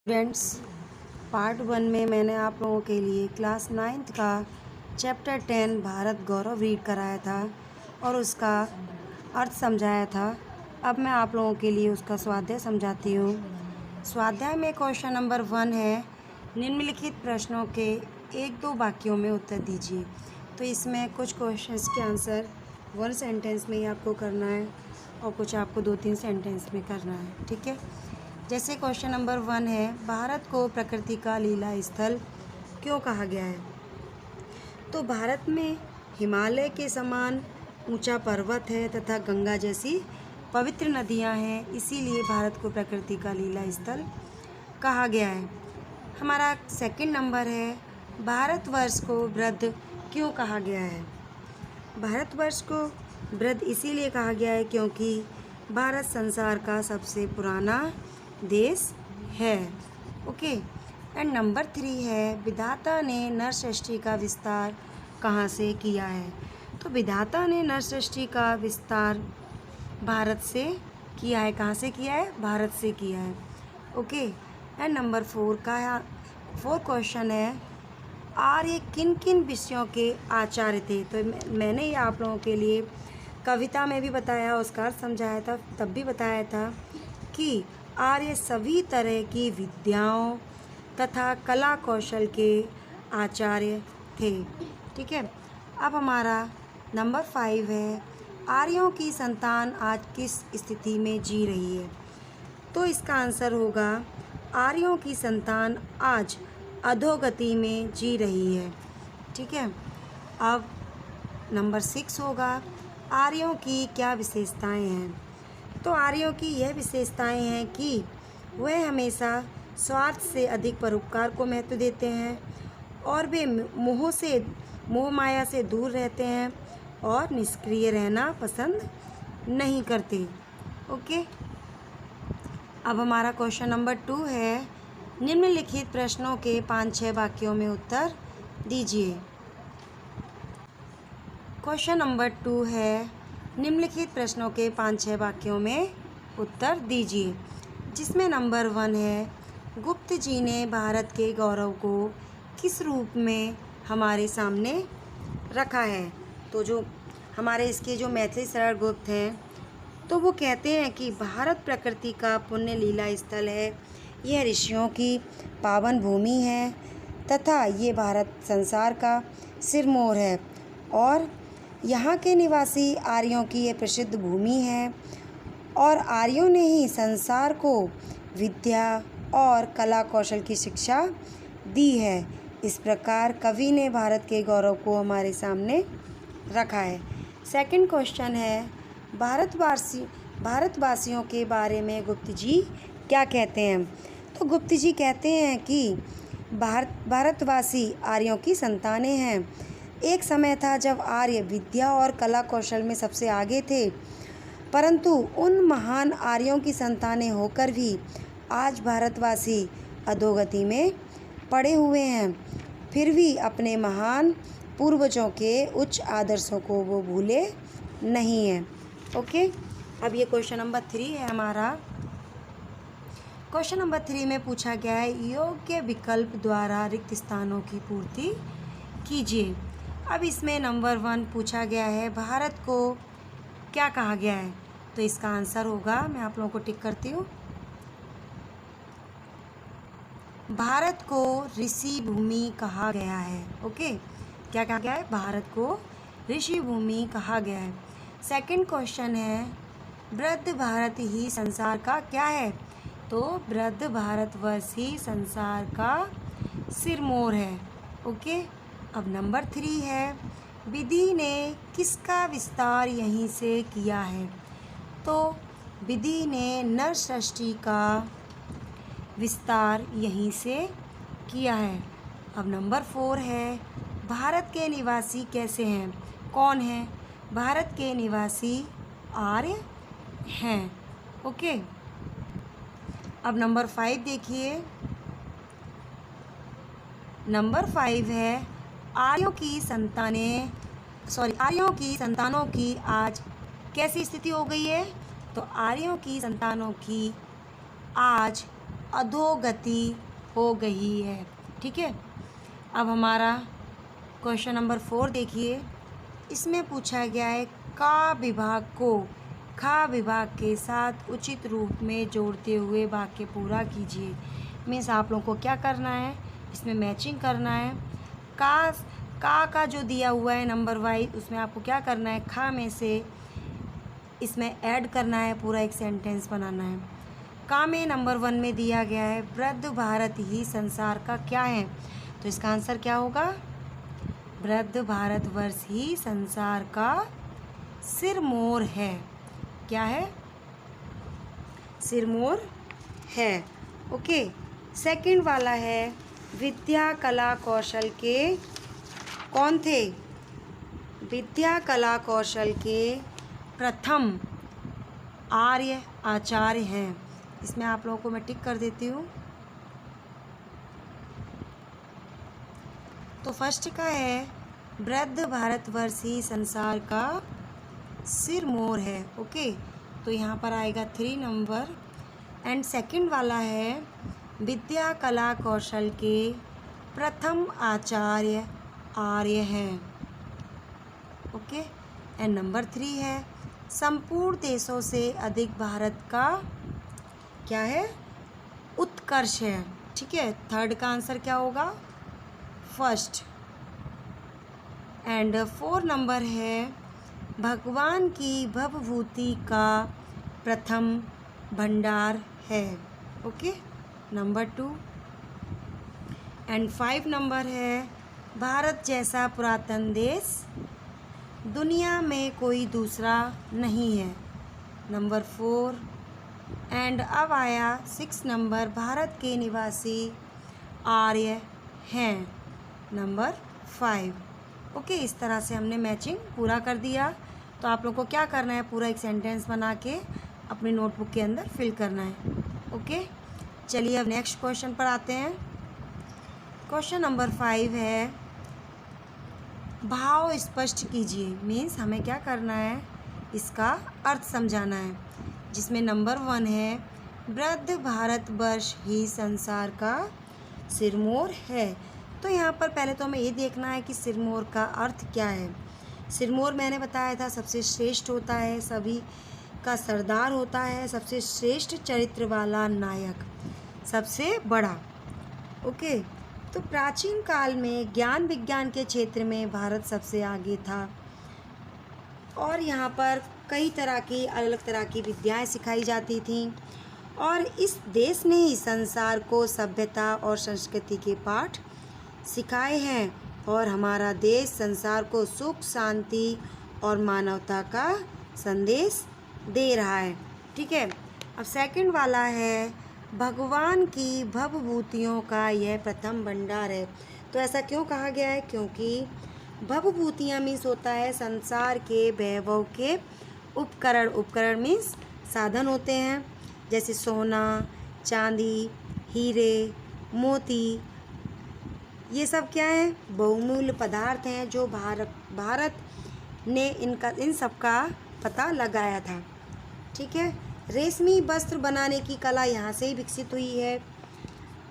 Students, part 1 में मैंने आप लोगों के लिए क्लास 9th का चैप्टर 10 भारत गौरव रीड कराया था और उसका अर्थ समझाया था। अब मैं आप लोगों के लिए उसका स्वाध्याय समझाती हूँ। स्वाध्याय में क्वेश्चन नंबर 1 है, निम्नलिखित प्रश्नों के 1-2 वाक्यों में उत्तर दीजिए। तो इसमें कुछ क्वेश्चंस के आंसर 1 सेंटेंस में ही आपको करना है और कुछ आपको 2-3 सेंटेंस में करना है, ठीक है। जैसे क्वेश्चन नंबर 1 है, भारत को प्रकृति का लीला स्थल क्यों कहा गया है? तो भारत में हिमालय के समान ऊंचा पर्वत है तथा गंगा जैसी पवित्र नदियां हैं, इसीलिए भारत को प्रकृति का लीला स्थल कहा गया है। हमारा सेकंड नंबर है, भारतवर्ष को वृद्ध क्यों कहा गया है? भारतवर्ष को वृद्ध इसीलिए कहा गया है क्योंकि भारत संसार का सबसे पुराना देश है। ओके। एंड नंबर 3 है, विधाता ने नर सृष्टि का विस्तार कहाँ से किया है? तो विधाता ने नर सृष्टि का विस्तार भारत से किया है। कहाँ से किया है? भारत से किया है। ओके। एंड नंबर 4 क्वेश्चन है, आर्य किन किन विषयों के आचार्य थे? तो मैंने ये आप लोगों के लिए कविता में भी बताया, उसका अर्थ समझाया था, तब भी बताया था कि आर्य सभी तरह की विद्याओं तथा कला कौशल के आचार्य थे, ठीक है। अब हमारा नंबर 5 है, आर्यों की संतान आज किस स्थिति में जी रही है? तो इसका आंसर होगा, आर्यों की संतान आज अधोगति में जी रही है, ठीक है। अब नंबर 6 होगा, आर्यों की क्या विशेषताएं हैं? तो आर्यों की यह विशेषताएं हैं कि वह हमेशा स्वार्थ से अधिक परोपकार को महत्व देते हैं और वे मोह माया से दूर रहते हैं और निष्क्रिय रहना पसंद नहीं करते। ओके। अब हमारा क्वेश्चन नंबर 2 है, निम्नलिखित प्रश्नों के 5-6 वाक्यों में उत्तर दीजिए। क्वेश्चन नंबर 2 है, निम्नलिखित प्रश्नों के 5-6 वाक्यों में उत्तर दीजिए। जिसमें नंबर 1 है, गुप्त जी ने भारत के गौरव को किस रूप में हमारे सामने रखा है? तो जो हमारे इसके जो मैथिली शरण गुप्त हैं, तो वो कहते हैं कि भारत प्रकृति का पुण्य लीला स्थल है, यह ऋषियों की पावन भूमि है तथा ये भारत संसार का सिरमौर है और यहाँ के निवासी आर्यों की ये प्रसिद्ध भूमि है और आर्यों ने ही संसार को विद्या और कला कौशल की शिक्षा दी है। इस प्रकार कवि ने भारत के गौरव को हमारे सामने रखा है। सेकंड क्वेश्चन है, भारतवासियों के बारे में गुप्त जी क्या कहते हैं? तो गुप्त जी कहते हैं कि भारतवासी आर्यों की संतानें हैं। एक समय था जब आर्य विद्या और कला कौशल में सबसे आगे थे, परंतु उन महान आर्यों की संतानें होकर भी आज भारतवासी अधोगति में पड़े हुए हैं। फिर भी अपने महान पूर्वजों के उच्च आदर्शों को वो भूले नहीं हैं। ओके। अब ये क्वेश्चन नंबर 3 है हमारा। क्वेश्चन नंबर 3 में पूछा गया है, योग्य विकल्प द्वारा रिक्त स्थानों की पूर्ति कीजिए। अब इसमें नंबर 1 पूछा गया है, भारत को क्या कहा गया है? तो इसका आंसर होगा, मैं आप लोगों को टिक करती हूँ, भारत को ऋषि भूमि कहा गया है। ओके। क्या कहा गया है? भारत को ऋषि भूमि कहा गया है। सेकंड क्वेश्चन है, वृद्ध भारत ही संसार का क्या है? तो वृद्ध भारतवर्ष ही संसार का सिरमौर है। ओके। अब नंबर 3 है, विधि ने किसका विस्तार यहीं से किया है? तो विधि ने नर सृष्टि का विस्तार यहीं से किया है। अब नंबर 4 है, भारत के निवासी कैसे हैं? कौन हैं? भारत के निवासी आर्य हैं। ओके। अब नंबर 5 देखिए। नंबर 5 है, आर्यों की संतानों की आज कैसी स्थिति हो गई है? तो आर्यों की संतानों की आज अधोगति हो गई है। ठीक है, अब हमारा क्वेश्चन नंबर 4 देखिए। इसमें पूछा गया है का विभाग को खा विभाग के साथ उचित रूप में जोड़ते हुए वाक्य पूरा कीजिए। मीन्स आप लोगों को क्या करना है, इसमें मैचिंग करना है। का जो दिया हुआ है नंबर वाइज, उसमें आपको क्या करना है, खा में से इसमें ऐड करना है, पूरा एक सेंटेंस बनाना है। का में नंबर 1 में दिया गया है वृद्ध भारत ही संसार का क्या है, तो इसका आंसर क्या होगा, वृद्ध भारतवर्ष ही संसार का सिरमौर है। क्या है, सिरमौर है। ओके, सेकंड वाला है विद्या कला कौशल के कौन थे, विद्या कला कौशल के प्रथम आर्य आचार्य हैं। इसमें आप लोगों को मैं टिक कर देती हूँ। तो फर्स्ट का है वृद्ध भारतवर्ष ही संसार का सिरमौर है। ओके, तो यहाँ पर आएगा 3 नंबर। एंड सेकंड वाला है विद्या कला कौशल के प्रथम आचार्य आर्य हैं। ओके, एंड नंबर 3 है संपूर्ण देशों से अधिक भारत का क्या है, उत्कर्ष है। ठीक है, थर्ड का आंसर क्या होगा, फर्स्ट। एंड 4 नंबर है भगवान की भवभूति का प्रथम भंडार है। Okay, number 2। एंड 5 नंबर है भारत जैसा पुरातन देश दुनिया में कोई दूसरा नहीं है, नंबर 4। एंड अब आया 6 नंबर भारत के निवासी आर्य हैं, नंबर 5। ओके, इस तरह से हमने मैचिंग पूरा कर दिया। तो आप लोग को क्या करना है, पूरा एक सेंटेंस बना के अपनी नोटबुक के अंदर फिल करना है। ओके, चलिए अब नेक्स्ट क्वेश्चन पर आते हैं। क्वेश्चन नंबर 5 है भाव स्पष्ट कीजिए। मीन्स हमें क्या करना है, इसका अर्थ समझाना है। जिसमें नंबर 1 है वृद्ध भारतवर्ष ही संसार का सिरमौर है। तो यहाँ पर पहले तो हमें ये देखना है कि सिरमौर का अर्थ क्या है। सिरमौर मैंने बताया था सबसे श्रेष्ठ होता है, सभी का सरदार होता है, सबसे श्रेष्ठ चरित्र वाला नायक, सबसे बड़ा। ओके, तो प्राचीन काल में ज्ञान विज्ञान के क्षेत्र में भारत सबसे आगे था और यहाँ पर कई तरह की अलग अलग तरह की विद्याएं सिखाई जाती थीं और इस देश ने ही संसार को सभ्यता और संस्कृति के पाठ सिखाए हैं और हमारा देश संसार को सुख शांति और मानवता का संदेश दे रहा है। ठीक है, अब सेकंड वाला है भगवान की भवभूतियों का यह प्रथम भंडार है। तो ऐसा क्यों कहा गया है, क्योंकि भवभूतियाँ मीन्स होता है संसार के वैभव के उपकरण। उपकरण मीन्स साधन होते हैं, जैसे सोना, चांदी, हीरे, मोती, ये सब क्या है, बहुमूल्य पदार्थ हैं जो भारत ने इन सब का पता लगाया था। ठीक है, रेशमी वस्त्र बनाने की कला यहाँ से ही विकसित हुई है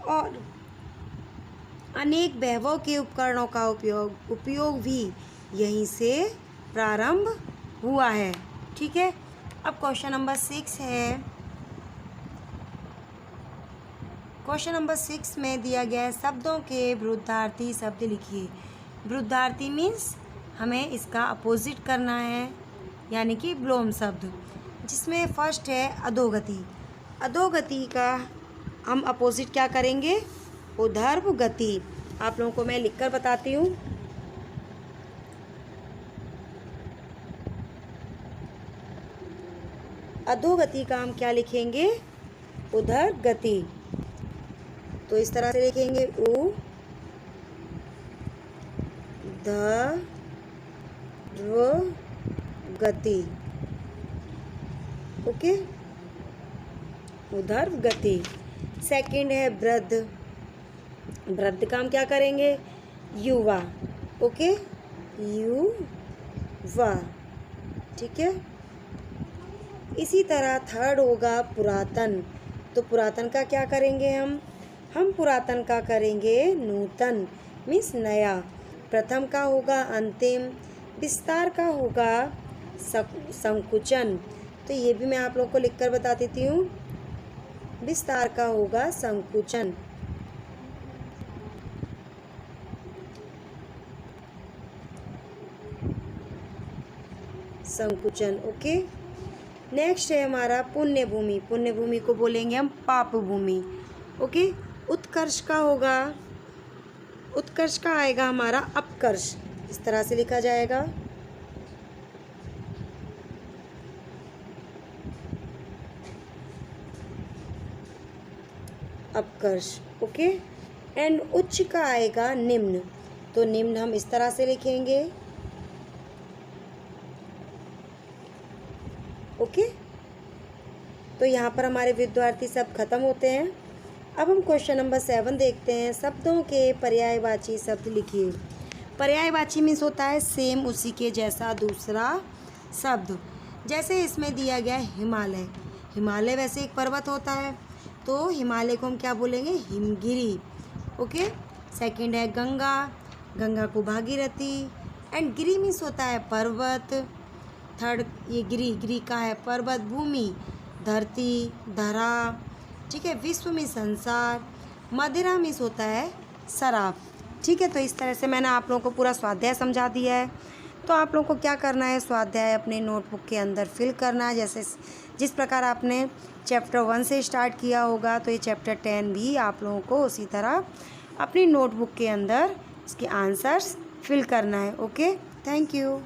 और अनेक वैभव के उपकरणों का उपयोग भी यहीं से प्रारंभ हुआ है। ठीक है, अब क्वेश्चन नंबर 6 है। क्वेश्चन नंबर 6 में दिया गया है शब्दों के विरुद्धार्थी शब्द लिखिए। विरुद्धार्थी मीन्स हमें इसका अपोजिट करना है, यानी कि विलोम शब्द, जिसमें फर्स्ट है अधोगति। अधोगति का हम अपोजिट क्या करेंगे, ऊर्ध्व गति। आप लोगों को मैं लिखकर बताती हूँ। अधोगति का हम क्या लिखेंगे, ऊर्ध्व गति। तो इस तरह से लिखेंगे उ ध व गति। ओके, ऊर्ध्व गति। सेकंड है वृद्ध। वृद्ध का हम क्या करेंगे, युवा। ओके, युवा। ठीक है, इसी तरह थर्ड होगा पुरातन। तो पुरातन का क्या करेंगे हम पुरातन का करेंगे नूतन मीन्स नया। प्रथम का होगा अंतिम। विस्तार का होगा संकुचन। तो ये भी मैं आप लोगों को लिखकर बता देती हूँ। विस्तार का होगा संकुचन। संकुचन, ओके। नेक्स्ट है हमारा पुण्य भूमि। पुण्य भूमि को बोलेंगे हम पाप भूमि, ओके। उत्कर्ष का होगा, उत्कर्ष का आएगा हमारा अपकर्ष। इस तरह से लिखा जाएगा। अपकर्ष, ओके। एंड उच्च का आएगा निम्न। तो निम्न हम इस तरह से लिखेंगे, ओके। तो यहाँ पर हमारे विद्यार्थी सब खत्म होते हैं। अब हम क्वेश्चन नंबर 7 देखते हैं। शब्दों के पर्यायवाची शब्द लिखिए। पर्यायवाची मीन्स होता है सेम, उसी के जैसा दूसरा शब्द। जैसे इसमें दिया गया हिमालय। हिमालय वैसे एक पर्वत होता है, तो हिमालय को हम क्या बोलेंगे? हिमगिरी, ओके। सेकंड है गंगा। गंगा को भागीरथी। एंड गिरी मीन्स होता है पर्वत। थर्ड ये गिरी का है पर्वत। भूमि धरती, धरा, ठीक है। विश्व में संसार। मदिरा मीन्स होता है शराब, ठीक है। तो इस तरह से मैंने आप लोगों को पूरा स्वाध्याय समझा दिया है। तो आप लोगों को क्या करना है, स्वाध्याय अपने नोटबुक के अंदर फिल करना है। जैसे जिस प्रकार आपने चैप्टर 1 से स्टार्ट किया होगा, तो ये चैप्टर 10 भी आप लोगों को उसी तरह अपनी नोटबुक के अंदर इसके आंसर्स फिल करना है, ओके। Thank you.